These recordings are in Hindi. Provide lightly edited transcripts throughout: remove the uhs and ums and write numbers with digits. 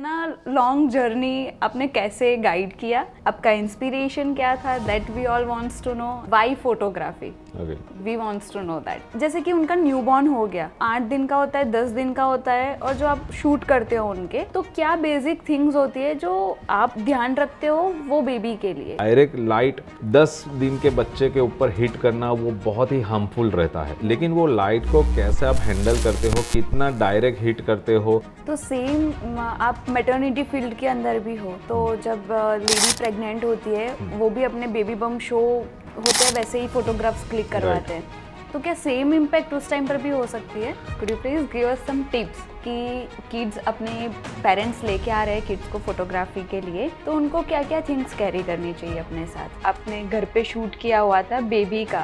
इतना लॉन्ग जर्नी आपने कैसे गाइड किया, आपका इंस्पिरेशन क्या था, that we all wants to know. Why photography, we wants to know that. जैसे कि उनका न्यूबॉर्न हो गया, 8 दिन का होता है, 10 दिन का होता है, और जो आप शूट करते हो उनके, तो क्या बेसिक थिंग्स होती है जो आप ध्यान रखते हो वो बेबी के लिए? डायरेक्ट लाइट 10 दिन के बच्चे के ऊपर हिट करना वो बहुत ही हार्मफुल रहता है, लेकिन वो लाइट को कैसे आप हैंडल करते हो, कितना डायरेक्ट हिट करते हो। तो सेम आप मैटरनिटी फील्ड के अंदर भी हो, तो जब लेडी प्रेग्नेंट होती है वो भी अपने बेबी बम शो होते हैं वैसे ही फोटोग्राफ्स क्लिक करवाते हैं, तो क्या सेम इम्पैक्ट उस टाइम पर भी हो सकती है? Could you please give us some tips कि किड्स अपने पेरेंट्स लेके आ रहे हैं किड्स को फोटोग्राफी के लिए, तो उनको क्या क्या थिंग्स कैरी करनी चाहिए अपने साथ? आपने घर पे शूट किया हुआ था बेबी का,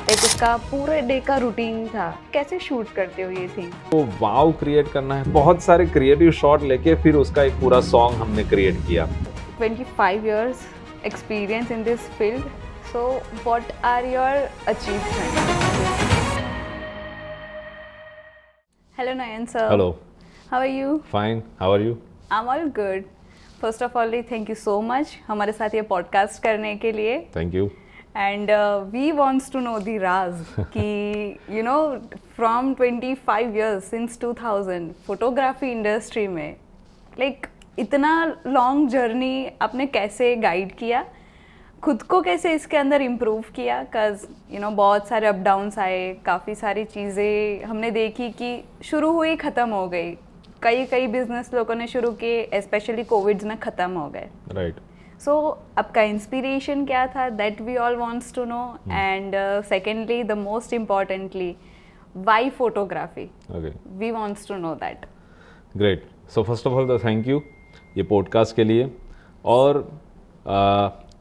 एक उसका पूरे डे का रूटीन था, कैसे शूट करते हो ये थिंग? तो वाव क्रिएट करना है, बहुत सारे क्रिएटिव शॉट लेके फिर उसका एक पूरा सॉन्ग हमने क्रिएट किया। 25 years experience in this field, so what are your achievements? Hello Nayan sir. Hello. How are you? Fine. How are you? I'm all good. First of all, thank you so much हमारे साथ ये पॉडकास्ट करने के लिए. Thank you. And we wants to know the राज कि you know from 25 years since 2000 photography industry में like इतना लॉन्ग जर्नी आपने कैसे गाइड किया, खुद को कैसे इसके अंदर इम्प्रूव किया? कज यू नो बहुत सारे अप डाउन्स आए, काफ़ी सारी चीज़ें हमने देखी कि शुरू हुई ख़त्म हो गई, कई बिजनेस लोगों ने शुरू किए, स्पेशली कोविड में ख़त्म हो गए, राइट। सो आपका इंस्पिरेशन क्या था, that we all wants to know. And secondly the most importantly, why photography, we wants to know that. Great. So first of all thank you ये पॉडकास्ट के लिए। और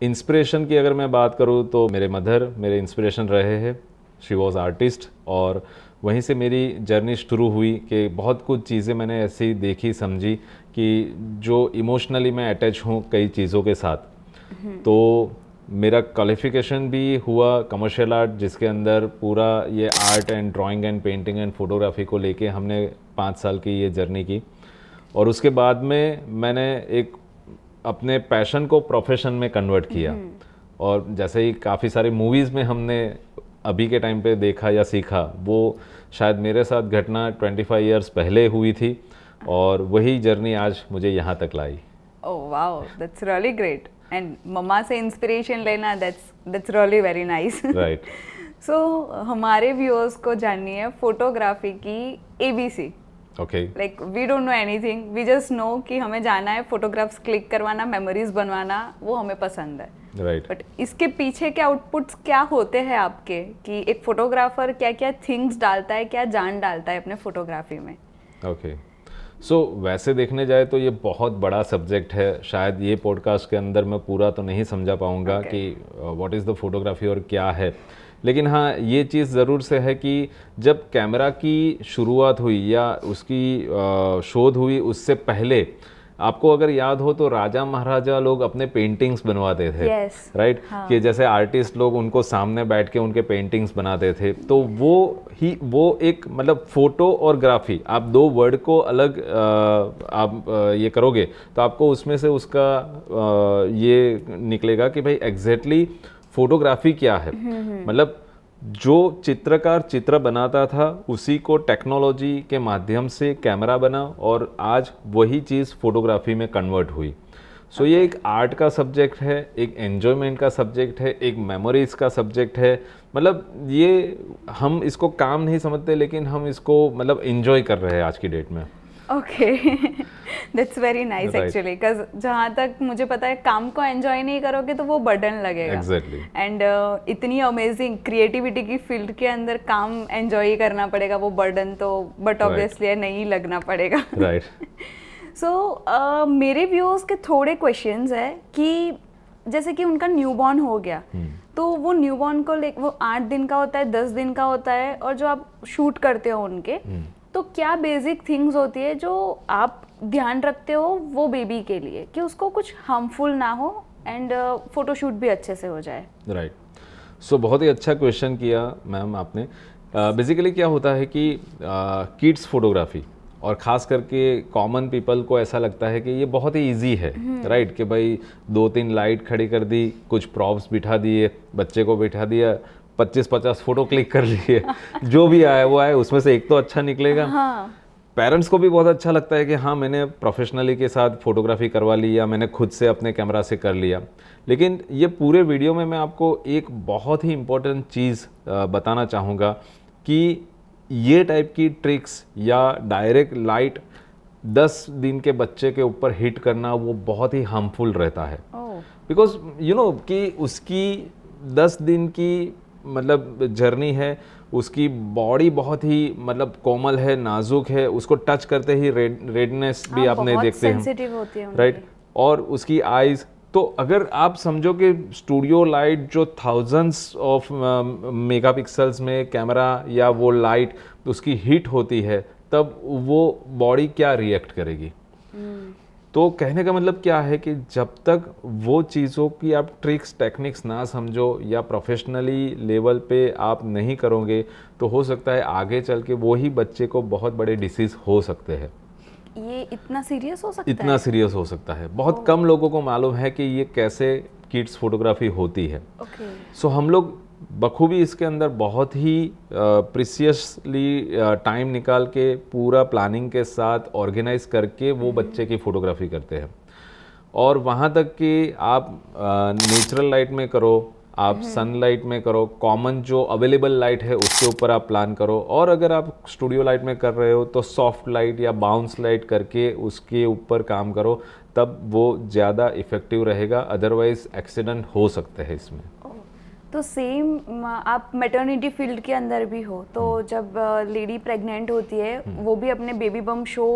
इंस्पिरेशन की अगर मैं बात करूँ तो मेरे मदर मेरे इंस्पिरेशन रहे हैं। शी वॉज आर्टिस्ट, और वहीं से मेरी जर्नी शुरू हुई कि बहुत कुछ चीज़ें मैंने ऐसी देखी समझी कि जो इमोशनली मैं अटैच हूँ कई चीज़ों के साथ। तो मेरा क्वालिफिकेशन भी हुआ कमर्शियल आर्ट, जिसके अंदर पूरा ये art and drawing and painting and photography को लेके हमने 5 साल की ये जर्नी की। और उसके बाद में मैंने एक अपने पैशन को प्रोफेशन में कन्वर्ट किया, और जैसे ही काफ़ी सारे मूवीज़ में हमने अभी के टाइम पे देखा या सीखा, वो शायद मेरे साथ घटना 25 इयर्स पहले हुई थी, और वही जर्नी आज मुझे यहाँ तक लाई। Oh wow, that's really great. And मम्मा से इंस्पिरेशन लेना, that's really very nice. Right. So हमारे व्यूअर्स को जाननी है फोटोग्राफी की ABC। Okay. Like we don't know anything, we just know कि हमें जाना है, फोटोग्राफ्स क्लिक करवाना, मेमोरीज बनवाना, वो हमें पसंद है। राइट। बट इसके पीछे के आउटपुट्स क्या होते हैं आपके, कि एक फोटोग्राफर क्या क्या थिंग्स डालता है, क्या जान डालता है अपने फोटोग्राफी में? ओके। सो वैसे देखने जाए तो ये बहुत बड़ा सब्जेक्ट है, शायद ये पॉडकास्ट के अंदर मैं पूरा तो नहीं समझा पाऊँगा कि व्हाट इज़ द फोटोग्राफी और क्या है। लेकिन हाँ, ये चीज़ ज़रूर से है कि जब कैमरा की शुरुआत हुई या उसकी शोध हुई, उससे पहले आपको अगर याद हो तो राजा महाराजा लोग अपने पेंटिंग्स बनवाते थे। राइट। हाँ। कि जैसे आर्टिस्ट लोग उनको सामने बैठ के उनके पेंटिंग्स बनाते थे, तो वो एक मतलब फोटो और ग्राफी, आप दो वर्ड को अलग आप ये करोगे तो आपको उसमें से उसका ये निकलेगा कि भाई एग्जैक्टली फोटोग्राफी क्या है। मतलब जो चित्रकार चित्र बनाता था उसी को टेक्नोलॉजी के माध्यम से कैमरा बना, और आज वही चीज़ फोटोग्राफी में कन्वर्ट हुई। सो ये एक आर्ट का सब्जेक्ट है, एक एन्जॉयमेंट का सब्जेक्ट है, एक मेमोरीज का सब्जेक्ट है। मतलब ये हम इसको काम नहीं समझते, लेकिन हम इसको मतलब एंजॉय कर रहे हैं आज की डेट में। Okay, that's very nice actually, because जहाँ तक मुझे पता है काम को एंजॉय नहीं करोगे तो वो बर्डन लगेगा। एग्जैक्टली। एंड इतनी अमेजिंग क्रिएटिविटी की फील्ड के अंदर काम एंजॉय ही करना पड़ेगा, वो बर्डन तो बट ऑब्वियसली नहीं लगना पड़ेगा। राइट। सो मेरे व्यूअर्स के थोड़े क्वेश्चंस है कि जैसे कि उनका न्यूबॉर्न हो गया, तो वो न्यूबॉर्न को वो 8 दिन का होता है, 10 दिन का होता है, और जो आप शूट करते हो उनके, तो क्या बेसिक थिंग्स होती है जो आप ध्यान रखते हो वो बेबी के लिए, कि उसको कुछ हार्मफुल ना हो एंड फोटोशूट भी अच्छे से हो जाए? राइट। सो बहुत ही अच्छा क्वेश्चन किया मैम आपने। बेसिकली क्या होता है कि किड्स फोटोग्राफी और ख़ास करके कॉमन पीपल को ऐसा लगता है कि ये बहुत ही इजी है, राइट, कि भाई 2-3 लाइट खड़ी कर दी, कुछ प्रॉप्स बिठा दिए, बच्चे को बिठा दिया, 25-50 फोटो क्लिक कर लिए, जो भी आया वो आया, उसमें से एक तो अच्छा निकलेगा। हाँ। पेरेंट्स को भी बहुत अच्छा लगता है कि हाँ मैंने प्रोफेशनली के साथ फोटोग्राफी करवा ली या मैंने खुद से अपने कैमरा से कर लिया। लेकिन ये पूरे वीडियो में मैं आपको एक बहुत ही इम्पोर्टेंट चीज़ बताना चाहूँगा कि ये टाइप की ट्रिक्स या डायरेक्ट लाइट 10 दिन के बच्चे के ऊपर हिट करना वो बहुत ही हार्मफुल रहता है। बिकॉज यू नो कि उसकी 10 दिन की मतलब जर्नी है, उसकी बॉडी बहुत ही मतलब कोमल है, नाजुक है, उसको टच करते ही रेडनेस भी आपने देखते हैं, सेंसिटिव होती है राइट, और उसकी आईज। तो अगर आप समझो कि स्टूडियो लाइट जो थाउजेंड्स ऑफ मेगापिक्सल्स में कैमरा या वो लाइट उसकी हीट होती है, तब वो बॉडी क्या रिएक्ट करेगी। तो कहने का मतलब क्या है कि जब तक वो चीज़ों की आप ट्रिक्स टेक्निक्स ना समझो या प्रोफेशनली लेवल पे आप नहीं करोगे, तो हो सकता है आगे चल के वो ही बच्चे को बहुत बड़े डिसीज हो सकते हैं। ये इतना सीरियस हो सकता है? इतना सीरियस हो सकता है। बहुत कम लोगों को मालूम है कि ये कैसे किड्स फोटोग्राफी होती है। सो हम लोग बखूबी इसके अंदर बहुत ही प्रीसियसली टाइम निकाल के पूरा प्लानिंग के साथ ऑर्गेनाइज करके वो बच्चे की फ़ोटोग्राफी करते हैं। और वहाँ तक कि आप नेचुरल लाइट में करो, आप सनलाइट में करो, कॉमन जो अवेलेबल लाइट है उसके ऊपर आप प्लान करो, और अगर आप स्टूडियो लाइट में कर रहे हो तो सॉफ्ट लाइट या बाउंस लाइट करके उसके ऊपर काम करो, तब वो ज़्यादा इफ़ेक्टिव रहेगा। अदरवाइज एक्सीडेंट हो सकते हैं इसमें। तो सेम आप मैटरनिटी फील्ड के अंदर भी हो, तो जब लेडी प्रेग्नेंट होती है वो भी अपने बेबी बम शो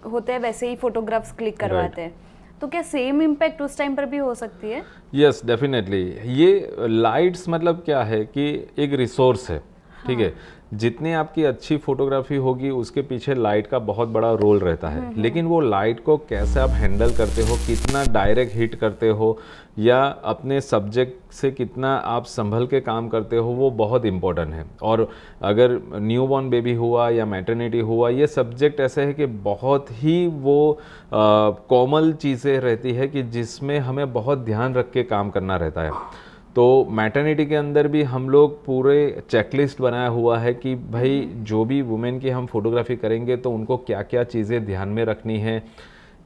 होते हैं वैसे ही फोटोग्राफ्स क्लिक करवाते हैं, तो क्या सेम इम्पैक्ट उस टाइम पर भी हो सकती है? Yes, definitely. ये लाइट्स मतलब क्या है कि एक रिसोर्स है, ठीक है। जितनी आपकी अच्छी फोटोग्राफी होगी उसके पीछे लाइट का बहुत बड़ा रोल रहता है, लेकिन वो लाइट को कैसे आप हैंडल करते हो, कितना डायरेक्ट हिट करते हो या अपने सब्जेक्ट से कितना आप संभल के काम करते हो, वो बहुत इम्पोर्टेंट है। और अगर न्यूबॉर्न बेबी हुआ या मैटरनिटी हुआ, ये सब्जेक्ट ऐसे है कि बहुत ही वो कोमल चीज़ें रहती है कि जिसमें हमें बहुत ध्यान रख के काम करना रहता है। तो मैटरनिटी के अंदर भी हम लोग पूरे चेकलिस्ट बनाया हुआ है कि भाई जो भी वुमेन की हम फोटोग्राफी करेंगे तो उनको क्या क्या चीज़ें ध्यान में रखनी है,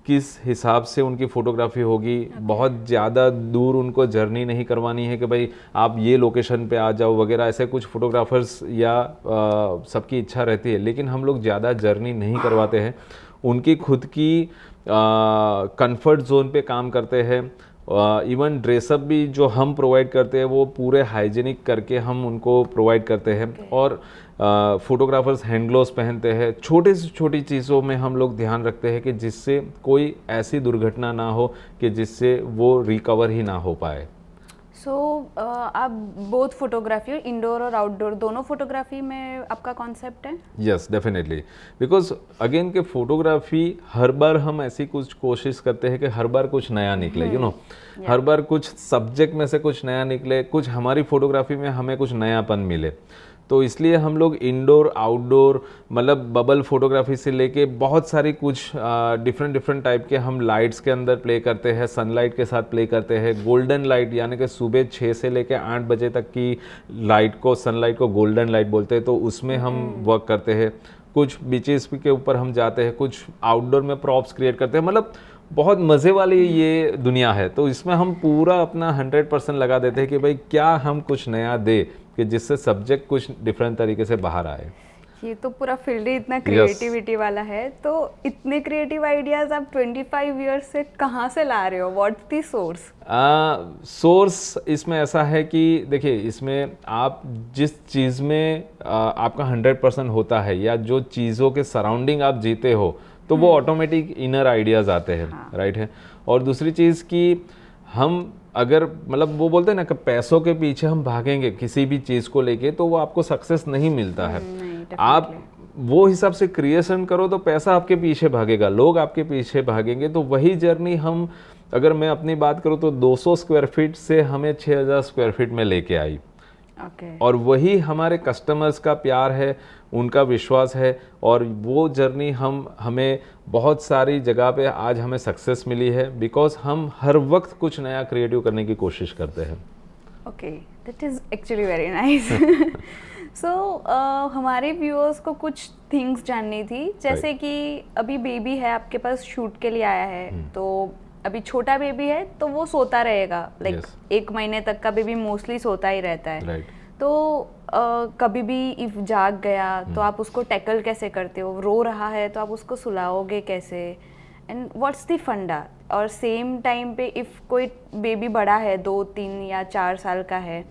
किस हिसाब से उनकी फ़ोटोग्राफी होगी। बहुत ज़्यादा दूर उनको जर्नी नहीं करवानी है कि भाई आप ये लोकेशन पे आ जाओ वगैरह, ऐसे कुछ फोटोग्राफर्स या सबकी इच्छा रहती है, लेकिन हम लोग ज़्यादा जर्नी नहीं करवाते हैं। उनकी खुद की कंफर्ट जोन पे काम करते हैं। इवन ड्रेसअप भी जो हम प्रोवाइड करते हैं वो पूरे हाइजीनिक करके हम उनको प्रोवाइड करते हैं। और फोटोग्राफर्स हैंड ग्लोव्स पहनते हैं। छोटी से छोटी चीज़ों में हम लोग ध्यान रखते हैं कि जिससे कोई ऐसी दुर्घटना ना हो कि जिससे वो रिकवर ही ना हो पाए। सो आप बोथ फोटोग्राफी, इंडोर और आउटडोर दोनों फोटोग्राफी में आपका कॉन्सेप्ट है? Yes, definitely. बिकॉज अगेन के फोटोग्राफी हर बार हम ऐसी कुछ कोशिश करते हैं कि हर बार कुछ नया निकले, यू नो, हर बार कुछ सब्जेक्ट में से कुछ नया निकले, कुछ हमारी फोटोग्राफी में हमें कुछ नयापन मिले। तो इसलिए हम लोग इंडोर आउटडोर मतलब बबल फोटोग्राफी से लेके बहुत सारी कुछ डिफरेंट टाइप के हम लाइट्स के अंदर प्ले करते हैं, सनलाइट के साथ प्ले करते हैं। गोल्डन लाइट यानी कि सुबह 6 से लेके 8 बजे तक की लाइट को, सनलाइट को गोल्डन लाइट बोलते हैं, तो उसमें हम वर्क करते हैं। कुछ बीचेस के ऊपर हम जाते हैं, कुछ आउटडोर में प्रॉप्स क्रिएट करते हैं। मतलब बहुत मज़े वाली ये दुनिया है। तो इसमें हम पूरा अपना 100% लगा देते हैं कि भाई क्या हम कुछ नया दे कि जिससे सब्जेक्ट कुछ डिफरेंट तरीके से बाहर आए। ये तो पूरा फील्ड ही इतना क्रिएटिविटी वाला है। तो इतने क्रिएटिव आइडियाज आप 25 इयर्स से कहाँ से ला रहे हो? What's the source? सोर्स इसमें ऐसा है कि देखिए, इसमें आप जिस चीज़ में आपका 100% होता है या जो चीज़ों के सराउंडिंग आप जीते हो, तो वो ऑटोमेटिक इनर आइडियाज़ आते हैं, राइट है। और दूसरी चीज़ कि हम अगर मतलब वो बोलते हैं ना कि पैसों के पीछे हम भागेंगे किसी भी चीज़ को लेके, तो वो आपको सक्सेस नहीं मिलता है। आप वो हिसाब से क्रिएशन करो तो पैसा आपके पीछे भागेगा, लोग आपके पीछे भागेंगे। तो वही जर्नी हम, अगर मैं अपनी बात करूँ तो 200 स्क्वायर फीट से हमें 6000 स्क्वायर फीट में लेके आई। ओके और वही हमारे कस्टमर्स का प्यार है, उनका विश्वास है, और वो जर्नी हमें बहुत सारी जगह पे आज हमें सक्सेस मिली है बिकॉज हम हर वक्त कुछ नया क्रिएटिव करने की कोशिश करते हैं। Okay, that is actually very nice. So हमारे व्यूअर्स को कुछ थिंग्स जाननी थी, जैसे कि अभी बेबी है आपके पास, शूट के लिए आया है, तो अभी छोटा बेबी है तो वो सोता रहेगा, लाइक Yes. 1 महीने तक का बेबी मोस्टली सोता ही रहता है। राइट तो कभी भी इफ जाग गया तो आप उसको टैकल कैसे करते हो? रो रहा है तो आप उसको सुलाओगे कैसे? एंड व्हाट्स द फंडा? और सेम टाइम पे इफ कोई बेबी बड़ा है, 2-3 या 4 साल का है,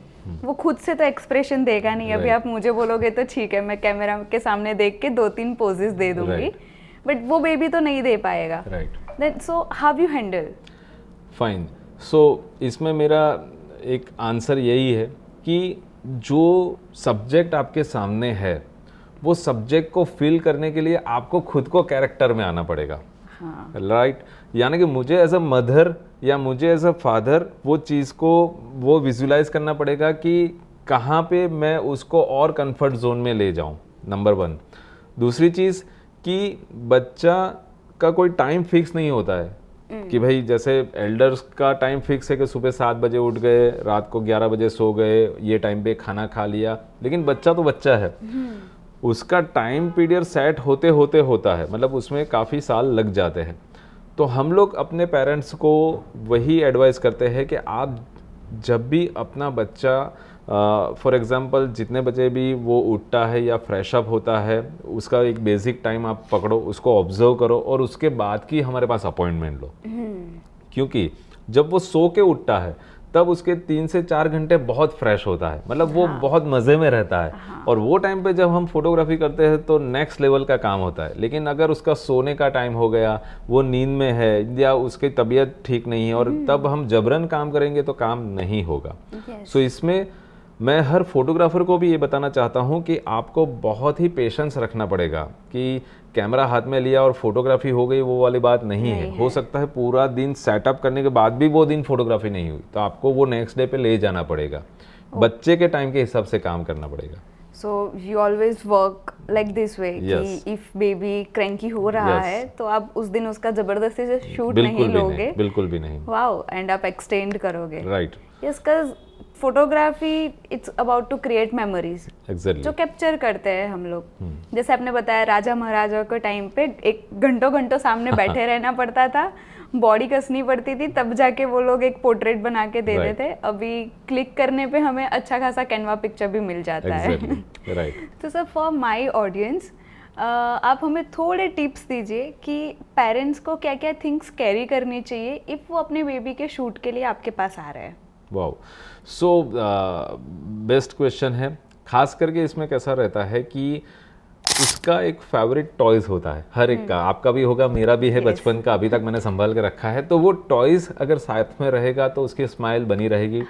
वो खुद से तो एक्सप्रेशन देगा नहीं। अभी Right. आप मुझे बोलोगे तो ठीक है, मैं कैमरा के सामने देख के 2-3 पोजेस दे दूंगी, Right. बट वो बेबी तो नहीं दे पाएगा। Right then so how you handle? Fine. So इसमें मेरा एक आंसर यही है कि जो सब्जेक्ट आपके सामने है वो सब्जेक्ट को फील करने के लिए आपको खुद को कैरेक्टर में आना पड़ेगा। हाँ, राइट यानी कि मुझे एज अ मदर या मुझे एज अ फादर वो चीज़ को वो विजुलाइज करना पड़ेगा कि कहाँ पे मैं उसको और कंफर्ट जोन में ले जाऊँ, नंबर 1। दूसरी चीज़ कि बच्चा का कोई टाइम फिक्स नहीं होता है कि भाई जैसे एल्डर्स का टाइम फिक्स है कि सुबह 7 बजे उठ गए, रात को 11 बजे सो गए, ये टाइम पे खाना खा लिया, लेकिन बच्चा तो बच्चा है, उसका टाइम पीरियड सेट होते होते होता है, मतलब उसमें काफ़ी साल लग जाते हैं। तो हम लोग अपने पेरेंट्स को वही एडवाइस करते हैं कि आप जब भी अपना बच्चा फॉर एग्जांपल जितने बजे भी वो उठता है या फ्रेश अप होता है, उसका एक बेसिक टाइम आप पकड़ो, उसको ऑब्जर्व करो और उसके बाद की हमारे पास अपॉइंटमेंट लो। क्योंकि जब वो सो के उठता है तब उसके 3 से 4 घंटे बहुत फ्रेश होता है, मतलब वो बहुत मज़े में रहता है, और वो टाइम पे जब हम फोटोग्राफी करते हैं तो नेक्स्ट लेवल का काम होता है। लेकिन अगर उसका सोने का टाइम हो गया, वो नींद में है या उसकी तबीयत ठीक नहीं है और तब हम जबरन काम करेंगे तो काम नहीं होगा। सो इसमें मैं हर फोटोग्राफर को भी ये बताना चाहता हूँ कि आपको बहुत ही पेशेंस रखना पड़ेगा कि कैमरा हाथ में लिया और फोटोग्राफी हो गई, वो वाली बात नहीं है। हो सकता है पूरा दिन सेटअप करने के बाद भी वो दिन फोटोग्राफी नहीं हुई, तो आपको वो नेक्स्ट डे पे ले जाना पड़ेगा। बच्चे के टाइम के हिसाब से काम करना पड़ेगा। So you always work like this way Yes. कि इफ बेबी क्रैंकी हो रहा Yes. है तो आप उस दिन उसका जबरदस्ती से शूट बिल्कुल नहीं भी लोगे, नहीं, बिल्कुल भी नहीं। वाओ, एंड आप एक्सटेंड करोगे। Right yes, cuz photography it's about to create memories जो एग्जैक्टली कैप्चर करते हैं हम लोग। जैसे आपने बताया राजा महाराजा के टाइम पे एक घंटों घंटों सामने बैठे रहना पड़ता था, बॉडी कसनी पड़ती थी, तब जाके वो लोग एक पोर्ट्रेट बना के दे Right. देते। अभी क्लिक करने पे हमें अच्छा खासा कैनवा पिक्चर भी मिल जाता है। Exactly right. तो सर फॉर माय ऑडियंस आप हमें थोड़े टिप्स दीजिए कि पेरेंट्स को क्या क्या थिंग्स कैरी करनी चाहिए इफ़ वो अपने बेबी के शूट के लिए आपके पास आ रहे हैं। वाओ, सो बेस्ट क्वेश्चन है। खास करके इसमें कैसा रहता है कि उसका एक फेवरेट टॉयज होता है हर एक का, आपका भी होगा, मेरा भी है, Yes. बचपन का अभी तक मैंने संभाल के रखा है। तो वो टॉयज अगर साथ में रहेगा तो उसकी स्माइल बनी रहेगी।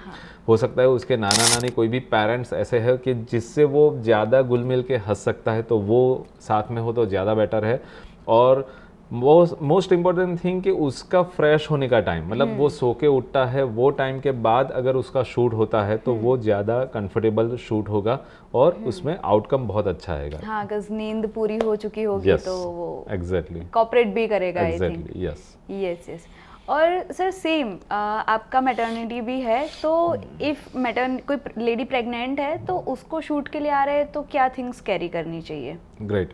हो सकता है उसके नाना नानी कोई भी पेरेंट्स ऐसे है कि जिससे वो ज़्यादा घुल मिल के हंस सकता है, तो वो साथ में हो तो ज़्यादा बेटर है। और मोस्ट इम्पॉर्टेंट थिंग कि उसका फ्रेश होने का टाइम, मतलब वो सो के उठता है, वो टाइम के बाद अगर उसका शूट होता है तो वो ज़्यादा कंफर्टेबल शूट होगा और उसमें आउटकम बहुत अच्छा आएगा। हाँ, अगर नींद पूरी हो चुकी होगी Yes, तो वो एग्जैक्टली कॉपरेट भी करेगा, I think. Exactly yes. Yes yes. और सर सेम आपका मैटरनिटी भी है, तो इफ कोई लेडी प्रेग्नेंट है तो उसको शूट के लिए आ रहे हैं तो क्या थिंग्स कैरी करनी चाहिए? ग्रेट।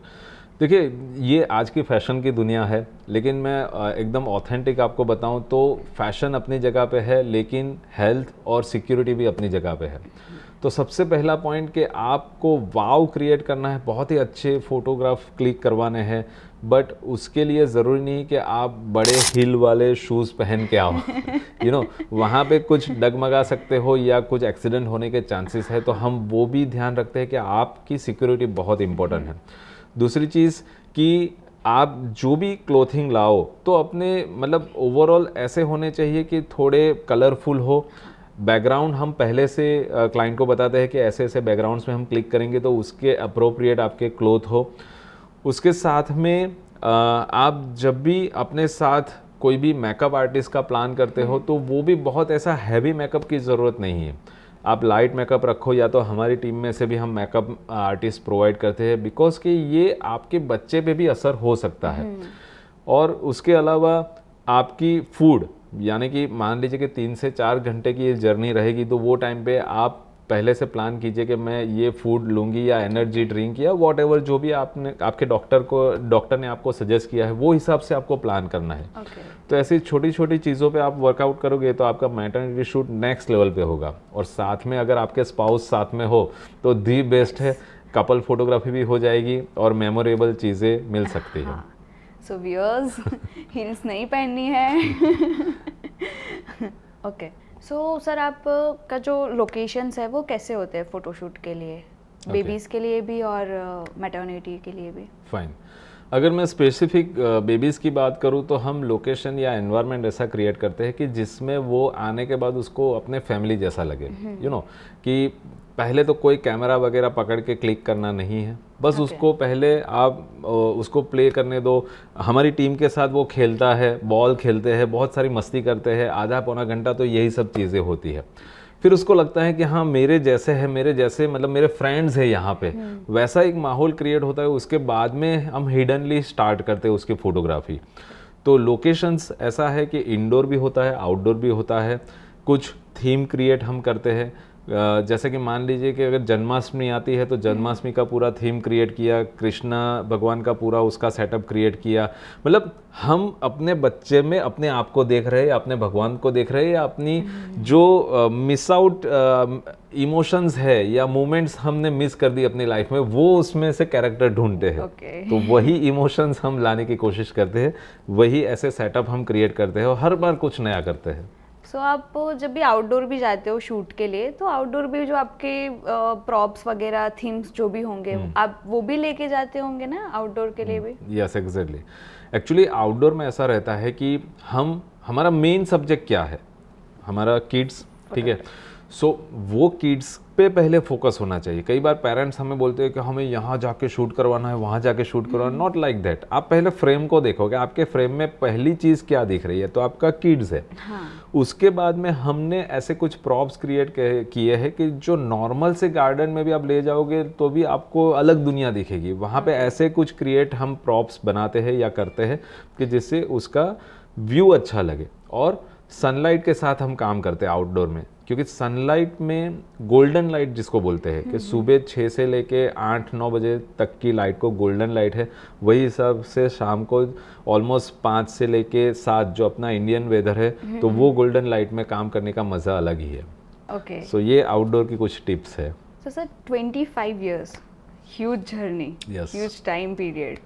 देखिए, ये आज की फैशन की दुनिया है, लेकिन मैं एकदम ऑथेंटिक आपको बताऊं तो फैशन अपनी जगह पे है, लेकिन हेल्थ और सिक्योरिटी भी अपनी जगह पे है। तो सबसे पहला पॉइंट कि आपको वाव क्रिएट करना है, बहुत ही अच्छे फोटोग्राफ क्लिक करवाने हैं, बट उसके लिए ज़रूरी नहीं कि आप बड़े हिल वाले शूज़ पहन के आओ। वहाँ पे कुछ डगमगा सकते हो या कुछ एक्सीडेंट होने के चांसेस है, तो हम वो भी ध्यान रखते हैं कि आपकी सिक्योरिटी बहुत इंपॉर्टेंट है। दूसरी चीज़ कि आप जो भी क्लोथिंग लाओ तो अपने मतलब ओवरऑल ऐसे होने चाहिए कि थोड़े कलरफुल हो। बैकग्राउंड हम पहले से क्लाइंट को बताते हैं कि ऐसे ऐसे बैकग्राउंड्स में हम क्लिक करेंगे तो उसके अप्रोप्रिएट आपके क्लोथ हो। उसके साथ में आप जब भी अपने साथ कोई भी मेकअप आर्टिस्ट का प्लान करते हो तो वो भी बहुत ऐसा हैवी मेकअप की ज़रूरत नहीं है। आप लाइट मेकअप रखो, या तो हमारी टीम में से भी हम मेकअप आर्टिस्ट प्रोवाइड करते हैं, बिकॉज कि ये आपके बच्चे पे भी असर हो सकता है। और उसके अलावा आपकी फूड, यानी कि मान लीजिए कि 3 से 4 घंटे की ये जर्नी रहेगी, तो वो टाइम पे आप पहले से प्लान कीजिए कि मैं ये फूड लूँगी या एनर्जी ड्रिंक या वॉट एवर जो भी आपने आपके डॉक्टर ने आपको सजेस्ट किया है, वो हिसाब से आपको प्लान करना है। तो ऐसी छोटी छोटी चीज़ों पे आप वर्कआउट करोगे तो आपका मैटरनिटी शूट नेक्स्ट लेवल पे होगा। और साथ में अगर आपके स्पाउस साथ में हो तो दी बेस्ट है, कपल फोटोग्राफी भी हो जाएगी और मेमोरेबल चीज़ें मिल सकती है। सो व्यूअर्स, हील्स नहीं पहननी है। ओके, सो सर आप का जो लोकेशंस है वो कैसे होते हैं फोटोशूट के लिए, बेबीज़ के लिए भी और मैटरनिटी के लिए भी? फाइन, अगर मैं स्पेसिफिक बेबीज़ की बात करूं तो हम लोकेशन या एनवायरनमेंट ऐसा क्रिएट करते हैं कि जिसमें वो आने के बाद उसको अपने फैमिली जैसा लगे। यू नो कि पहले तो कोई कैमरा वगैरह पकड़ के क्लिक करना नहीं है, बस उसको पहले आप उसको प्ले करने दो। हमारी टीम के साथ वो खेलता है, बॉल खेलते हैं, बहुत सारी मस्ती करते हैं, आधा पौना घंटा तो यही सब चीज़ें होती है। फिर उसको लगता है कि हाँ मेरे जैसे है, मेरे जैसे मतलब मेरे फ्रेंड्स है यहाँ पे, वैसा एक माहौल क्रिएट होता है। उसके बाद में हम हिडनली स्टार्ट करते हैं उसकी फोटोग्राफी। तो लोकेशंस ऐसा है कि इंडोर भी होता है, आउटडोर भी होता है। कुछ थीम क्रिएट हम करते हैं, जैसे कि मान लीजिए कि अगर जन्माष्टमी आती है तो जन्माष्टमी का पूरा थीम क्रिएट किया, कृष्णा भगवान का पूरा उसका सेटअप क्रिएट किया। मतलब हम अपने बच्चे में अपने आप को देख रहे हैं, अपने भगवान को देख रहे हैं, या अपनी जो मिस आउट इमोशंस है या मोमेंट्स हमने मिस कर दी अपनी लाइफ में, वो उसमें से कैरेक्टर ढूंढते हैं। तो वही इमोशंस हम लाने की कोशिश करते हैं, वही ऐसे सेटअप हम क्रिएट करते हैं और हर बार कुछ नया करते हैं। सो आप जब भी आउटडोर भी जाते हो शूट के लिए, तो आउटडोर भी जो आपके प्रॉप्स वगैरह थीम्स जो भी होंगे, आप वो भी लेके जाते होंगे ना आउटडोर के लिए भी? Yes, exactly. एक्चुअली आउटडोर में ऐसा रहता है कि हमारा मेन सब्जेक्ट क्या है, हमारा किड्स, ठीक है। सो वो किड्स पे पहले फोकस होना चाहिए। कई बार पेरेंट्स हमें बोलते हैं कि हमें यहाँ जाके शूट करवाना है, वहाँ जाके शूट करवाना, नॉट लाइक दैट। आप पहले फ्रेम को देखोगे, आपके फ्रेम में पहली चीज़ क्या दिख रही है, तो आपका किड्स है। उसके बाद में हमने ऐसे कुछ प्रॉप्स क्रिएट किए हैं कि जो नॉर्मल से गार्डन में भी आप ले जाओगे तो भी आपको अलग दुनिया दिखेगी। वहाँ पे ऐसे कुछ क्रिएट हम प्रॉप्स बनाते हैं या करते हैं कि जिससे उसका व्यू अच्छा लगे। और सनलाइट के साथ हम काम करते हैं आउटडोर में, क्योंकि सनलाइट में गोल्डन लाइट जिसको बोलते हैं कि सुबह 6 से लेके 8-9 बजे तक की लाइट को गोल्डन लाइट है, वही हिसाब से शाम को ऑलमोस्ट 5 से लेके 7 जो अपना इंडियन वेदर है, तो वो गोल्डन लाइट में काम करने का मज़ा अलग ही है। ओके, सो ये आउटडोर की कुछ टिप्स है। So sir 25 years, huge journey, huge time period.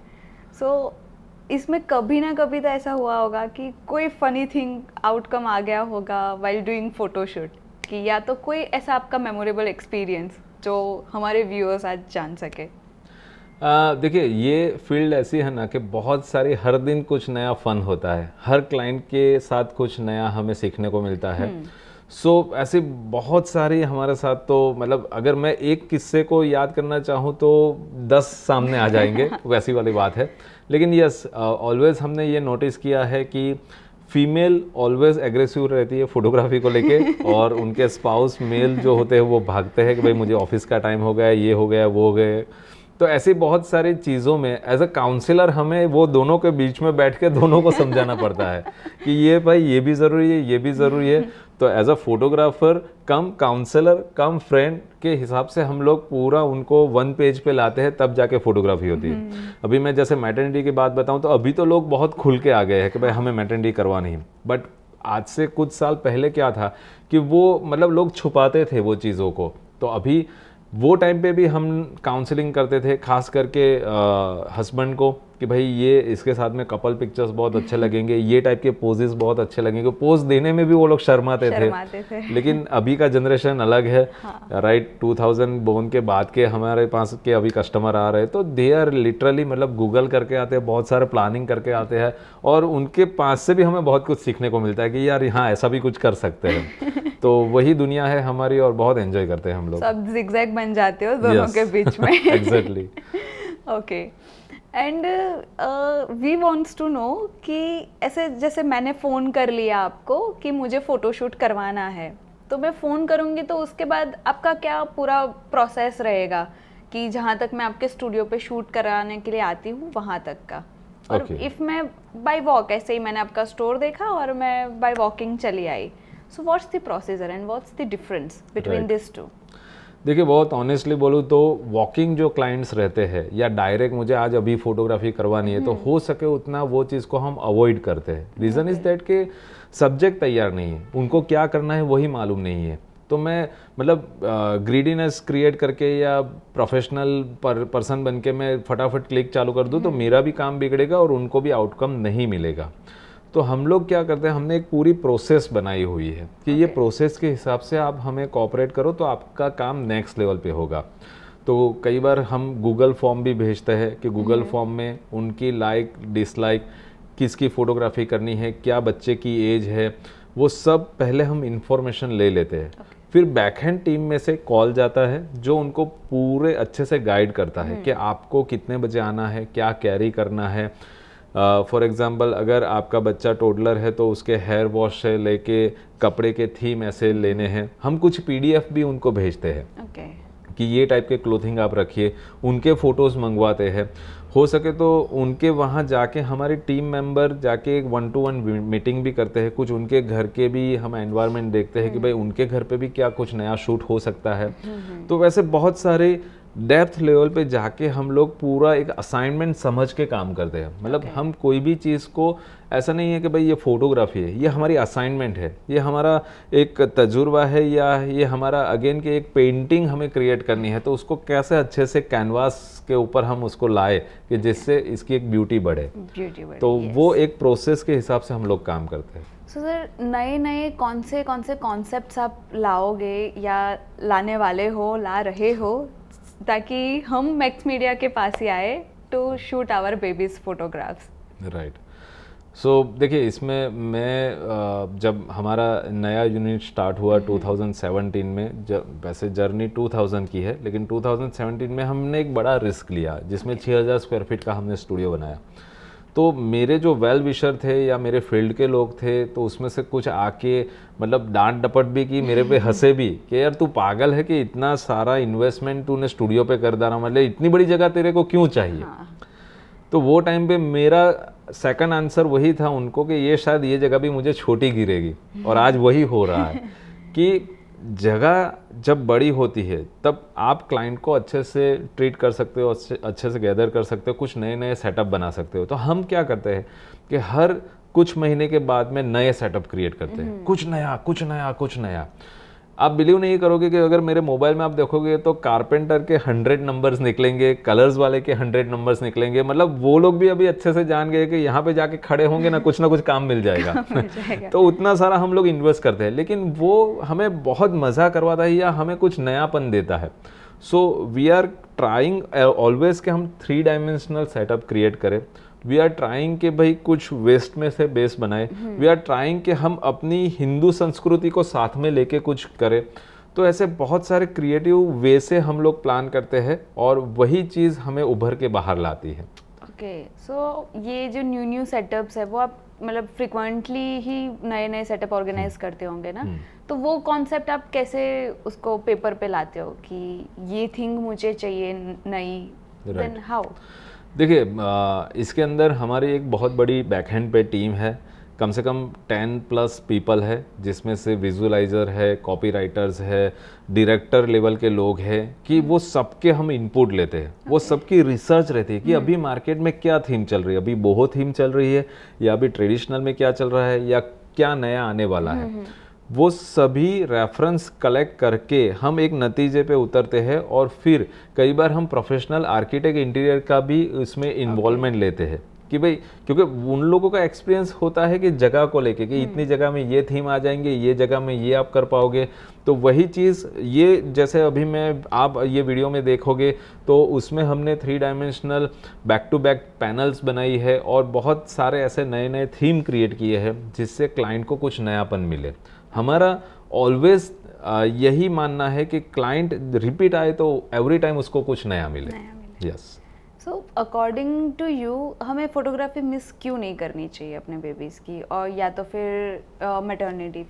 So इसमें कभी ना कभी तो ऐसा हुआ होगा कि कोई फनी थिंग आउटकम आ गया होगा व्हाइल डूइंग फोटोशूट, कि या तो कोई ऐसा आपका मेमोरेबल एक्सपीरियंस जो हमारे व्यूअर्स आज जान सके। देखिए, ये फील्ड ऐसी है ना कि बहुत सारी हर दिन कुछ नया फन होता है, हर क्लाइंट के साथ कुछ नया हमें सीखने को मिलता है। सो ऐसे बहुत सारी हमारे साथ, तो मतलब अगर मैं एक किस्से को याद करना चाहूँ तो 10 सामने आ जाएंगे, वैसी वाली बात है। लेकिन यस, ऑलवेज हमने ये नोटिस किया है कि फीमेल ऑलवेज एग्रेसिव रहती है फोटोग्राफी को लेके, और उनके स्पाउस मेल जो होते हैं वो भागते हैं कि भाई मुझे ऑफिस का टाइम हो गया, ये हो गया, वो हो गए। तो ऐसी बहुत सारी चीज़ों में एज अ काउंसलर हमें वो दोनों के बीच में बैठ के दोनों को समझाना पड़ता है कि ये भाई ये भी ज़रूरी है, ये भी ज़रूरी है। तो as a photographer cum counsellor cum friend के हिसाब से हम लोग पूरा उनको 1 पेज पे लाते हैं, तब जाके फोटोग्राफी होती है। अभी मैं जैसे मैटरनिटी की बात बताऊं तो अभी तो लोग बहुत खुल के आ गए हैं कि भाई हमें मैटरनिटी करवानी है, बट आज से कुछ साल पहले क्या था कि वो मतलब लोग छुपाते थे वो चीज़ों को। तो अभी वो टाइम पे भी हम काउंसलिंग करते थे, खास करके हस्बैंड को, कि भाई ये इसके साथ में कपल पिक्चर्स बहुत अच्छे लगेंगे, ये टाइप के पोजेस बहुत अच्छे लगेंगे। पोज देने में भी वो लोग शर्माते थे। लेकिन अभी का जनरेशन अलग है, राइट। 2000 बोर्न के बाद के हमारे पास के अभी कस्टमर आ रहे हैं, तो दे आर लिटरली मतलब गूगल करके आते हैं, बहुत सारे प्लानिंग करके आते हैं, और उनके पास से भी हमें बहुत कुछ सीखने को मिलता है कि यार हाँ ऐसा भी कुछ कर सकते हैं। तो वही दुनिया है हमारी, और बहुत एंजॉय करते हैं हम लोग। सब जिगजैग बन जाते हो दोनों के बीच में। Exactly. Okay, and we wants to know कि ऐसे जैसे मैंने फ़ोन कर लिया आपको कि मुझे फ़ोटोशूट करवाना है, तो मैं फ़ोन करूँगी तो उसके बाद आपका क्या पूरा प्रोसेस रहेगा कि जहाँ तक मैं आपके स्टूडियो पे शूट कराने के लिए आती हूँ वहाँ तक का? और इफ़ मैं बाय वॉक, ऐसे ही मैंने आपका स्टोर देखा और मैं बाय वॉकिंग चली आई, so what's the procedure and what's the difference between this two? देखिए, बहुत ऑनेस्टली बोलूँ तो वॉकिंग जो क्लाइंट्स रहते हैं या डायरेक्ट मुझे आज अभी फोटोग्राफी करवानी है, तो हो सके उतना वो चीज़ को हम अवॉइड करते हैं। रीज़न इज़ दैट कि सब्जेक्ट तैयार नहीं है, उनको क्या करना है वही मालूम नहीं है। तो मैं मतलब ग्रीडीनेस क्रिएट करके या प्रोफेशनल पर्सन बन के मैं फटाफट क्लिक चालू कर दूँ तो मेरा भी काम बिगड़ेगा और उनको भी आउटकम नहीं मिलेगा। तो हम लोग क्या करते हैं, हमने एक पूरी प्रोसेस बनाई हुई है कि ये प्रोसेस के हिसाब से आप हमें कोऑपरेट करो तो आपका काम नेक्स्ट लेवल पे होगा। तो कई बार हम गूगल फॉर्म भी भेजते हैं कि गूगल फॉर्म में उनकी लाइक डिसलाइक, किसकी फ़ोटोग्राफी करनी है, क्या बच्चे की एज है, वो सब पहले हम इंफॉर्मेशन ले लेते हैं। फिर बैकहैंड टीम में से कॉल जाता है जो उनको पूरे अच्छे से गाइड करता है कि आपको कितने बजे आना है, क्या कैरी करना है। फॉर एग्ज़ाम्पल अगर आपका बच्चा टोडलर है तो उसके हेयर वॉश से लेके कपड़े के थीम ऐसे लेने हैं। हम कुछ PDF भी उनको भेजते हैं कि ये टाइप के क्लोथिंग आप रखिए, उनके फ़ोटोज़ मंगवाते हैं। हो सके तो उनके वहाँ जाके हमारे टीम मेंबर जाके एक 1-to-1 मीटिंग भी करते हैं। कुछ उनके घर के भी हम एनवायरनमेंट देखते हैं कि भाई उनके घर पे भी क्या कुछ नया शूट हो सकता है। तो वैसे बहुत सारे डेप्थ लेवल पे जाके हम लोग पूरा एक असाइनमेंट समझ के काम करते हैं। मतलब हम कोई भी चीज़ को ऐसा नहीं है कि भाई ये फोटोग्राफी है, ये हमारी असाइनमेंट है, ये हमारा एक तजुर्बा है, या ये हमारा अगेन की एक पेंटिंग हमें क्रिएट करनी है, तो उसको कैसे अच्छे से कैनवास के ऊपर हम उसको लाए कि जिससे इसकी एक ब्यूटी बढ़े। तो वो एक प्रोसेस के हिसाब से हम लोग काम करते हैं। सो सर, नए नए कौन से कॉन्सेप्ट्स आप लाओगे या लाने वाले हो, ला रहे हो, ताकि हम मैक्स मीडिया के पास ही आए to shoot our babies photographs? Right. So देखिए, इसमें मैं जब हमारा नया यूनिट स्टार्ट हुआ 2017 में, जब वैसे जर्नी 2000 की है लेकिन 2017 में हमने एक बड़ा रिस्क लिया जिसमें 6000 स्क्वायर फीट का हमने स्टूडियो बनाया। तो मेरे जो वेल विशर थे या मेरे फील्ड के लोग थे, तो उसमें से कुछ आके मतलब डांट डपट भी की, मेरे पे हंसे भी कि यार तू पागल है कि इतना सारा इन्वेस्टमेंट तूने स्टूडियो पे कर डाला, मतलब इतनी बड़ी जगह तेरे को क्यों चाहिए। तो वो टाइम पे मेरा सेकंड आंसर वही था उनको कि ये शायद ये जगह भी मुझे छोटी गिरेगी, और आज वही हो रहा है कि जगह जब बड़ी होती है तब आप क्लाइंट को अच्छे से ट्रीट कर सकते हो, अच्छे से गैदर कर सकते हो, कुछ नए नए सेटअप बना सकते हो। तो हम क्या करते हैं कि हर कुछ महीने के बाद में नए सेटअप क्रिएट करते हैं, कुछ नया कुछ नया कुछ नया। आप बिलीव नहीं करोगे कि अगर मेरे मोबाइल में आप देखोगे तो कारपेंटर के 100 नंबर्स निकलेंगे, कलर्स वाले के 100 नंबर्स निकलेंगे। मतलब वो लोग भी अभी अच्छे से जान गए कि यहाँ पे जाके खड़े होंगे ना कुछ काम मिल जाएगा। तो उतना सारा हम लोग इन्वेस्ट करते हैं, लेकिन वो हमें बहुत मज़ा करवाता है या हमें कुछ नयापन देता है। So we are trying always कि हम 3 डायमेंशनल सेटअप क्रिएट करें। वी आर ट्राइंग कि भाई कुछ वेस्ट में से बेस बनाए। वी आर ट्राइंग कि हम अपनी हिंदू संस्कृति को साथ में लेके कुछ करें। तो ऐसे बहुत सारे क्रिएटिव वे से हम लोग प्लान करते हैं और वही चीज़ हमें उभर के बाहर लाती है। ओके, सो ये जो न्यू सेटअप्स है वो आप मतलब फ्रिक्वेंटली ही नए नए सेटअप ऑर्गेनाइज करते होंगे ना, तो वो कॉन्सेप्ट आप कैसे उसको पेपर पे लाते हो कि ये थिंग मुझे चाहिए नई, देन हाउ? देखिए, इसके अंदर हमारी एक बहुत बड़ी बैकहैंड पे टीम है, कम से कम 10+ पीपल है, जिसमें से विजुअलाइज़र है, कॉपी राइटर्स है, डायरेक्टर लेवल के लोग हैं, कि वो सबके हम इनपुट लेते हैं। वो सबकी रिसर्च रहती है कि अभी मार्केट में क्या थीम चल रही है, अभी बोहो थीम चल रही है या अभी ट्रेडिशनल में क्या चल रहा है या क्या नया आने वाला है। वो सभी रेफरेंस कलेक्ट करके हम एक नतीजे पे उतरते हैं और फिर कई बार हम प्रोफेशनल आर्किटेक्ट इंटीरियर का भी इसमें इन्वॉल्वमेंट लेते हैं कि भाई, क्योंकि उन लोगों का एक्सपीरियंस होता है कि जगह को लेके कि इतनी जगह में ये थीम आ जाएंगे, ये जगह में ये आप कर पाओगे। तो वही चीज़ ये जैसे अभी आप ये वीडियो में देखोगे तो उसमें हमने 3 dimensional back to back panels बनाई है और बहुत सारे ऐसे नए नए थीम क्रिएट किए हैं जिससे क्लाइंट को कुछ नयापन मिले। हमारा ऑलवेज यही मानना है कि क्लाइंट रिपीट आए तो एवरी टाइम उसको कुछ नया मिले। Yes. So according to you हमें फोटोग्राफी मिस क्यों नहीं करनी चाहिए अपने बेबीज़ की, और या तो फिर मैटरनिटी?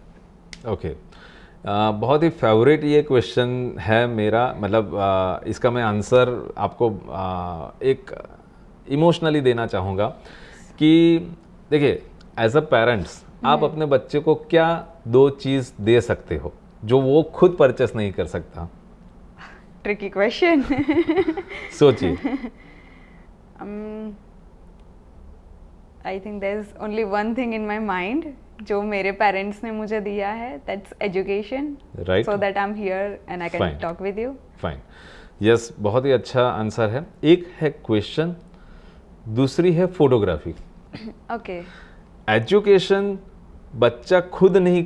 ओके, बहुत ही फेवरेट ये क्वेश्चन है मेरा, मतलब इसका मैं आंसर आपको एक इमोशनली देना चाहूँगा कि देखिए, एज अ पेरेंट्स आप अपने बच्चे को क्या 2 चीज़ दे सकते हो जो वो खुद परचेस नहीं कर सकता? Tricky question. सोचिए। I think there is only one thing in my mind जो मेरे पेरेंट्स ने मुझे दिया है, that's education, Right. So that I am here and I can Fine. Talk with you. Fine, yes, बहुत ही अच्छा आंसर है। एक है क्वेश्चन, दूसरी है फोटोग्राफी। ओके, एजुकेशन बच्चा खुद नहीं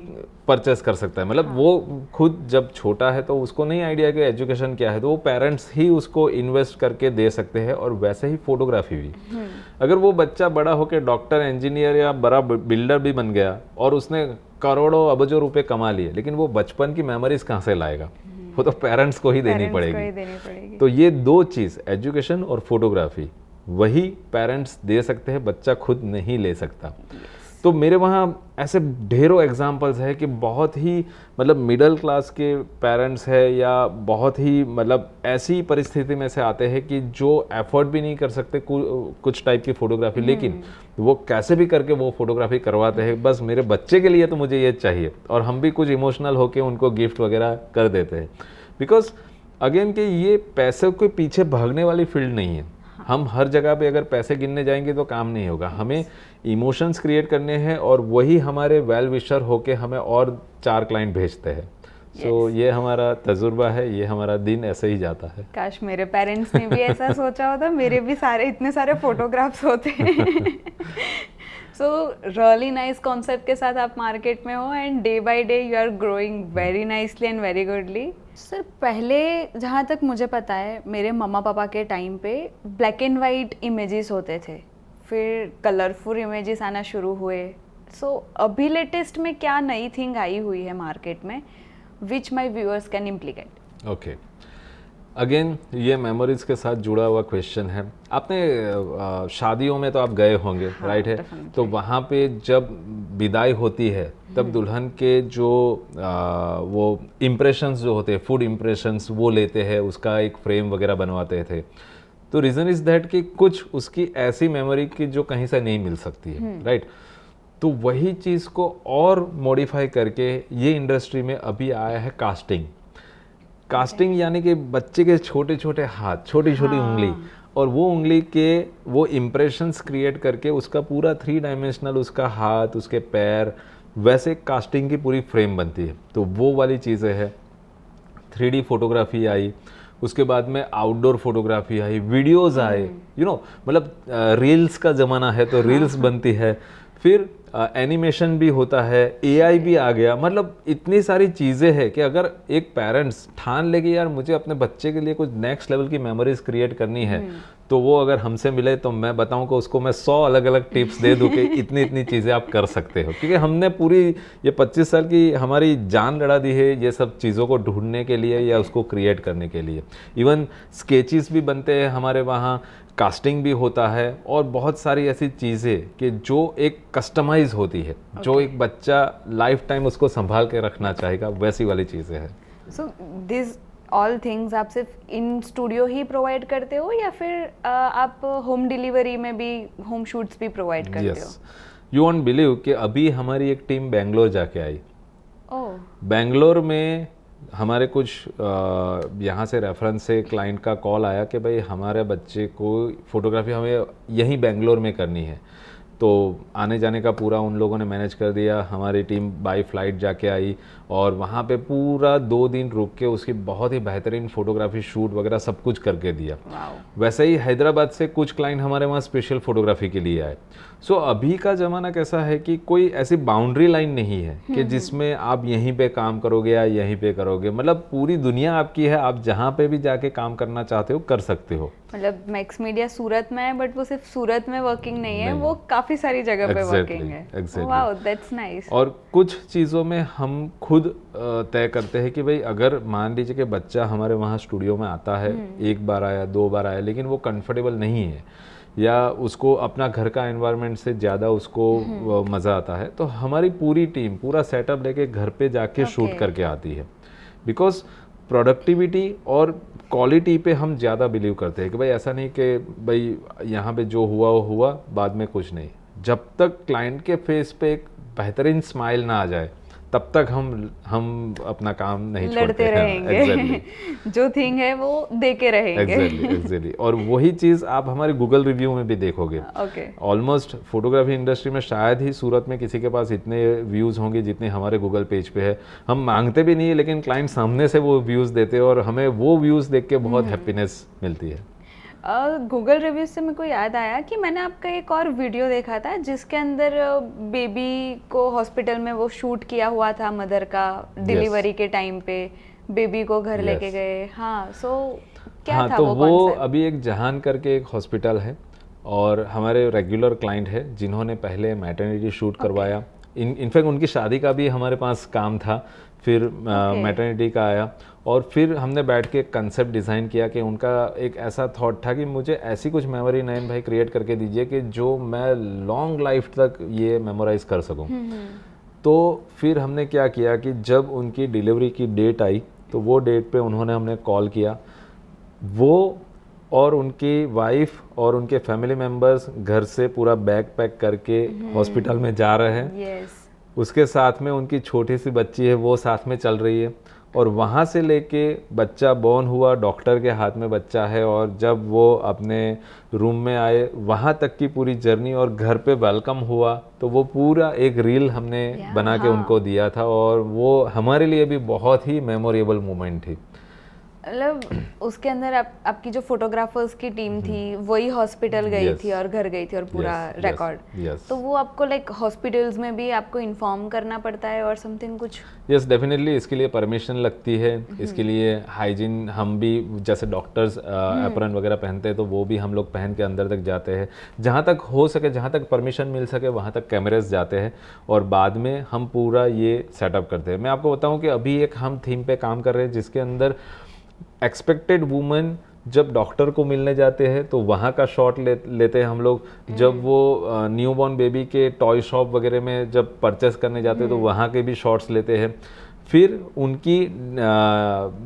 परचेस कर सकता है, मतलब वो खुद जब छोटा है तो उसको नहीं आइडिया कि एजुकेशन क्या है, तो वो पेरेंट्स ही उसको इन्वेस्ट करके दे सकते हैं। और वैसे ही फोटोग्राफी भी, अगर वो बच्चा बड़ा होकर डॉक्टर, इंजीनियर या बड़ा बिल्डर भी बन गया और उसने करोड़ों अबजों रुपए कमा लिए, लेकिन वो बचपन की मेमोरीज कहाँ से लाएगा? वो तो पेरेंट्स को ही देनी पड़ेगी। तो ये 2 चीज़, एजुकेशन और फोटोग्राफी, वही पेरेंट्स दे सकते हैं, बच्चा खुद नहीं ले सकता। तो मेरे वहाँ ऐसे ढेरों एग्जाम्पल्स है कि बहुत ही मतलब मिडिल क्लास के पेरेंट्स है या बहुत ही मतलब ऐसी परिस्थिति में से आते हैं कि जो एफर्ट भी नहीं कर सकते कुछ टाइप की फोटोग्राफी, लेकिन वो कैसे भी करके वो फोटोग्राफी करवाते हैं, बस मेरे बच्चे के लिए तो मुझे ये चाहिए, और हम भी कुछ इमोशनल होके उनको गिफ्ट वगैरह कर देते हैं। बिकॉज अगेन कि ये पैसे के पीछे भागने वाली फील्ड नहीं है। हम हर जगह पे अगर पैसे गिनने जाएंगे तो काम नहीं होगा, हमें इमोशंस क्रिएट करने हैं और वही हमारे वेल विशर होके हमें और 4 क्लाइंट भेजते हैं। सो ये हमारा तजुर्बा है, ये हमारा दिन ऐसे ही जाता है। काश मेरे पेरेंट्स ने भी ऐसा सोचा होता, मेरे भी इतने सारे फोटोग्राफ्स होते। सो रियली नाइस कॉन्सेप्ट के साथ आप मार्केट में हो and day by day you are growing very nicely and very goodly. Sir पहले जहाँ तक मुझे पता है, मेरे मम्मा पापा के टाइम पे ब्लैक एंड वाइट इमेजेस होते थे, फिर कलरफुल इमेजेस आना शुरू हुए। सो अभी लेटेस्ट में क्या नई थिंग आई हुई है मार्केट में which my viewers can implicate? Okay, again ये मेमोरीज के साथ जुड़ा हुआ क्वेश्चन है। आपने शादियों में तो आप गए होंगे, राइट है? तो वहाँ पे जब विदाई होती है तब दुल्हन के जो वो इम्प्रेशंस जो होते हैं, फूड इम्प्रेशंस, वो लेते हैं, उसका एक फ्रेम वगैरह बनवाते थे। तो रीज़न इज़ दैट कि कुछ उसकी ऐसी मेमोरी की जो कहीं से नहीं मिल सकती है, राइट? तो वही चीज़ को और मॉडिफाई करके ये इंडस्ट्री में अभी आया है कास्टिंग। कास्टिंग यानी कि बच्चे के छोटे छोटे हाथ, छोटी छोटी उंगली, और वो उंगली के वो इम्प्रेशंस क्रिएट करके उसका पूरा 3 डायमेंशनल उसका हाथ, उसके पैर, वैसे कास्टिंग की पूरी फ्रेम बनती है। तो वो वाली चीज़ें है। 3D फोटोग्राफी आई, उसके बाद में आउटडोर फोटोग्राफी आई, वीडियोस आए, मतलब रील्स का ज़माना है तो रील्स बनती है, फिर एनिमेशन भी होता है, AI भी आ गया। मतलब इतनी सारी चीज़ें हैं कि अगर एक पेरेंट्स ठान ले कि यार मुझे अपने बच्चे के लिए कुछ नेक्स्ट लेवल की मेमोरीज क्रिएट करनी है, तो वो अगर हमसे मिले तो मैं बताऊं कि उसको मैं 100 अलग अलग टिप्स दे दूं कि इतनी इतनी चीज़ें आप कर सकते हो, क्योंकि हमने पूरी ये 25 साल की हमारी जान लड़ा दी है ये सब चीज़ों को ढूंढने के लिए या उसको क्रिएट करने के लिए। इवन स्केचेस भी बनते हैं हमारे वहाँ, कास्टिंग भी होता है, और बहुत सारी ऐसी चीज़ें कि जो एक कस्टमाइज होती है, जो एक बच्चा लाइफ टाइम उसको संभाल के रखना चाहेगा, वैसी वाली चीज़ें हैं। सो दिस ऑल थिंग्स आप सिर्फ इन स्टूडियो ही प्रोवाइड करते हो या फिर आप होम डिलीवरी में भी, होम शूट्स भी प्रोवाइड करते हो? यस, यू वॉन्ट बिलीव कि अभी हमारी एक टीम बेंगलोर जाके आई। ओह, बेंगलोर में हमारे कुछ यहाँ से रेफरेंस से क्लाइंट का कॉल आया कि भाई हमारे बच्चे को फोटोग्राफी हमें यहीं बेंगलोर में करनी है, तो आने जाने का पूरा उन लोगों ने मैनेज कर दिया। हमारी टीम बाय फ्लाइट जाके आई और वहाँ पे पूरा 2 दिन रुक के उसकी बहुत ही बेहतरीन फोटोग्राफी शूट वगैरह सब कुछ करके दिया। वैसे ही हैदराबाद से कुछ क्लाइंट हमारे वहाँ स्पेशल फोटोग्राफी के लिए आए। सो अभी का ज़माना कैसा है कि कोई ऐसी बाउंड्री लाइन नहीं है कि जिसमें आप यहीं पे काम करोगे या यहीं पे करोगे, मतलब पूरी दुनिया आपकी है, आप जहाँ पे भी जाके काम करना चाहते हो कर सकते हो। मतलब मैक्स मीडिया सूरत में है, बट वो सिर्फ सूरत में वर्किंग नहीं है, वो काफी सारी जगह पे वर्किंग है। Wow, that's nice. और कुछ चीज़ों में हम खुद तय करते हैं कि भाई अगर मान लीजिए कि बच्चा हमारे वहाँ स्टूडियो में आता है, 1 बार आया, 2 बार आया, लेकिन वो कंफर्टेबल नहीं है, या उसको अपना घर का एनवायरनमेंट से ज़्यादा उसको मज़ा आता है, तो हमारी पूरी टीम पूरा सेटअप लेके घर पे जाके शूट करके आती है। बिकॉज प्रोडक्टिविटी और क्वालिटी पे हम ज़्यादा बिलीव करते हैं कि भाई ऐसा नहीं कि भाई यहाँ पे जो हुआ वो हुआ, बाद में कुछ नहीं। जब तक क्लाइंट के फेस पे एक बेहतरीन स्माइल ना आ जाए तब तक हम अपना काम नहीं लड़ते रहेंगे। Exactly. जो थिंग है वो देके रहेंगे। एग्जैक्टली और वही चीज़ आप हमारे गूगल रिव्यू में भी देखोगे। ओके। ऑलमोस्ट फोटोग्राफी इंडस्ट्री में शायद ही सूरत में किसी के पास इतने व्यूज़ होंगे जितने हमारे गूगल पेज पे है। हम मांगते भी नहीं है, लेकिन क्लाइंट सामने से वो व्यूज़ देते हैं और हमें वो व्यूज़ देख के बहुत हैप्पीनेस मिलती है। गूगल रिव्यूज से मेरे को याद आया कि मैंने आपका एक और वीडियो देखा था जिसके अंदर बेबी को हॉस्पिटल में वो शूट किया हुआ था, मदर का डिलीवरी के टाइम पे बेबी को घर लेके गए। हाँ, सो क्या था तो वो वो concept? अभी एक जहान करके एक हॉस्पिटल है और हमारे रेगुलर क्लाइंट है जिन्होंने पहले मैटरनिटी शूट करवाया। इनफैक्ट उनकी शादी का भी हमारे पास काम था, फिर मैटरनिटी का आया और फिर हमने बैठ के कंसेप्ट डिज़ाइन किया कि उनका एक ऐसा थॉट था कि मुझे ऐसी कुछ मेमोरी नयन भाई क्रिएट करके दीजिए कि जो मैं लॉन्ग लाइफ तक ये मेमोराइज कर सकूं। तो फिर हमने क्या किया कि जब उनकी डिलीवरी की डेट आई तो वो डेट पे उन्होंने हमने कॉल किया, वो और उनकी वाइफ और उनके फैमिली मेम्बर्स घर से पूरा बैग पैक करके हॉस्पिटल में जा रहे हैं। Yes. उसके साथ में उनकी छोटी सी बच्ची है, वो साथ में चल रही है और वहाँ से लेके बच्चा बॉर्न हुआ, डॉक्टर के हाथ में बच्चा है और जब वो अपने रूम में आए वहाँ तक की पूरी जर्नी और घर पे वेलकम हुआ, तो वो पूरा एक रील हमने बना के उनको दिया था और वो हमारे लिए भी बहुत ही मेमोरेबल मोमेंट थी। मतलब उसके अंदर आपकी जो फोटोग्राफर्स की टीम थी वही हॉस्पिटल गई थी और घर गई थी और पूरा रिकॉर्ड। तो वो आपको लाइक हॉस्पिटल्स में भी आपको इन्फॉर्म करना पड़ता है और समथिंग कुछ? यस, डेफिनेटली इसके लिए परमिशन लगती है, इसके लिए हाइजीन हम भी जैसे डॉक्टर्स एप्रन वगैरह पहनते हैं तो वो भी हम लोग पहन के अंदर तक जाते हैं। जहाँ तक हो सके, जहाँ तक परमिशन मिल सके वहाँ तक कैमरेज जाते हैं और बाद में हम पूरा ये सेटअप करते हैं। मैं आपको बताऊँ कि अभी एक हम थीम पे काम कर रहे हैं जिसके अंदर एक्सपेक्टेड वुमन जब डॉक्टर को मिलने जाते हैं तो वहाँ का शॉट लेते हैं हम लोग। जब वो न्यू बॉर्न बेबी के टॉय शॉप वगैरह में जब परचेस करने जाते हैं तो वहाँ के भी शॉट्स लेते हैं। फिर उनकी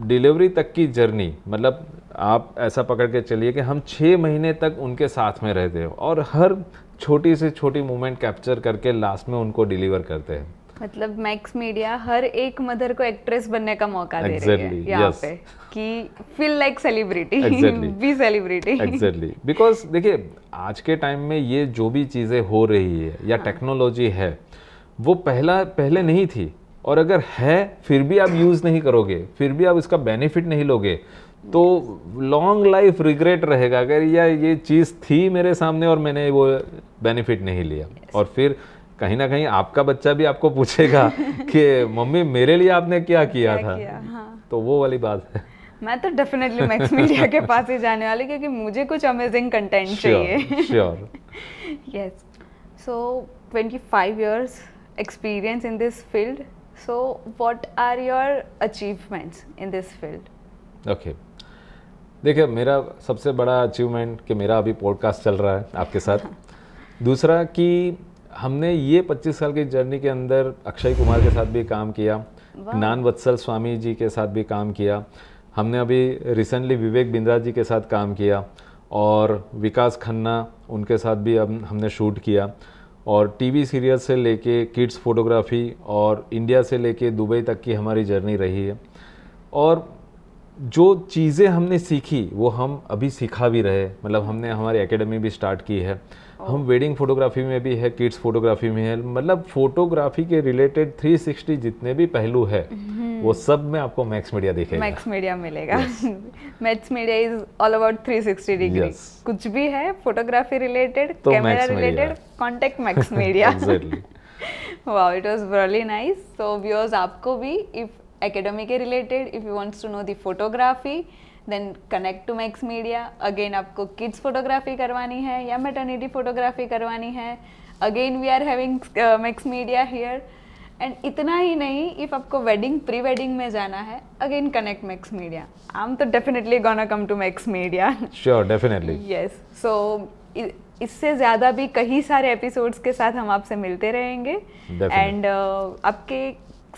डिलीवरी तक की जर्नी, मतलब आप ऐसा पकड़ के चलिए कि हम 6 महीने तक उनके साथ में रहते हैं और हर छोटी से छोटी मोमेंट कैप्चर करके लास्ट में उनको डिलीवर करते हैं। मतलब मैक्स मीडिया हर एक मदर को एक्ट्रेस बनने का मौका दे रही है यहाँ पे कि feel like celebrity, be celebrity. Exactly, because देखिए आज के टाइम में ये जो भी चीज़ें हो रही है या टेक्नोलॉजी है वो पहले नहीं थी और अगर है फिर भी आप यूज़ नहीं करोगे, फिर भी आप इसका बेनिफिट नहीं लोगे तो लॉन्ग लाइफ रिग्रेट रहेगा अगर ये चीज़ थी मेरे सामने और मैंने वो बेनिफिट नहीं लिया। और फिर कहीं ना कहीं आपका बच्चा भी आपको पूछेगा कि मम्मी मेरे लिए आपने क्या किया था। हाँ। तो वो वाली बात है। मैं तो डेफिनेटली मैक्स मीडिया के पास ही जाने वाली क्योंकि मुझे कुछ अमेजिंग कंटेंट चाहिए। Sure. Yes, so 25 years experience in this field, so what are your achievements in this field? Okay, देखिए मेरा सबसे बड़ा अचीवमेंट कि मेरा अभी पॉडकास्ट चल रहा है आपके साथ। दूसरा कि हमने ये 25 साल की जर्नी के अंदर अक्षय कुमार के साथ भी काम किया, ज्ञान वत्सल स्वामी जी के साथ भी काम किया, हमने अभी रिसेंटली विवेक बिंद्रा जी के साथ काम किया और विकास खन्ना उनके साथ भी हमने शूट किया और टीवी सीरियल से लेके किड्स फोटोग्राफी और इंडिया से लेके दुबई तक की हमारी जर्नी रही है। और जो चीज़ें हमने सीखी वो हम अभी सिखा भी रहे, मतलब हमने हमारी एकेडमी भी स्टार्ट की है। हम वेडिंग फोटोग्राफी में भी है, किड्स फोटोग्राफी में है, मतलब फोटोग्राफी के रिलेटेड 360 जितने भी पहलू है वो सब में आपको मैक्स मीडिया दिखेगा, मैक्स मीडिया मिलेगा। Max Media is all about 360 degree. कुछ भी है photography related, camera related, contact Max Media. Exactly. Wow, it was really nice. So viewers, आपको भी इफ एकेडमी के related, if you wants to know the photography, then connect to Max Media. Again आपको किड्स फोटोग्राफी करवानी है या मैटरनिटी फोटोग्राफी करवानी है, again we are having Max media here. And इतना ही नहीं, इफ आपको वेडिंग प्री वेडिंग में जाना है, again connect Max media. I am तो definitely gonna come to Max media. Sure, definitely. Yes, so इससे ज़्यादा भी कई सारे एपिसोड्स के साथ हम आपसे मिलते रहेंगे Definitely. एंड आपके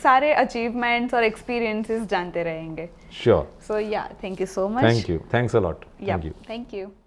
सारे अचीवमेंट्स और एक्सपीरियंसेस जानते रहेंगे. Sure. So yeah, thank you so much. Thank you. Thanks a lot. Yeah, thank you. thank you.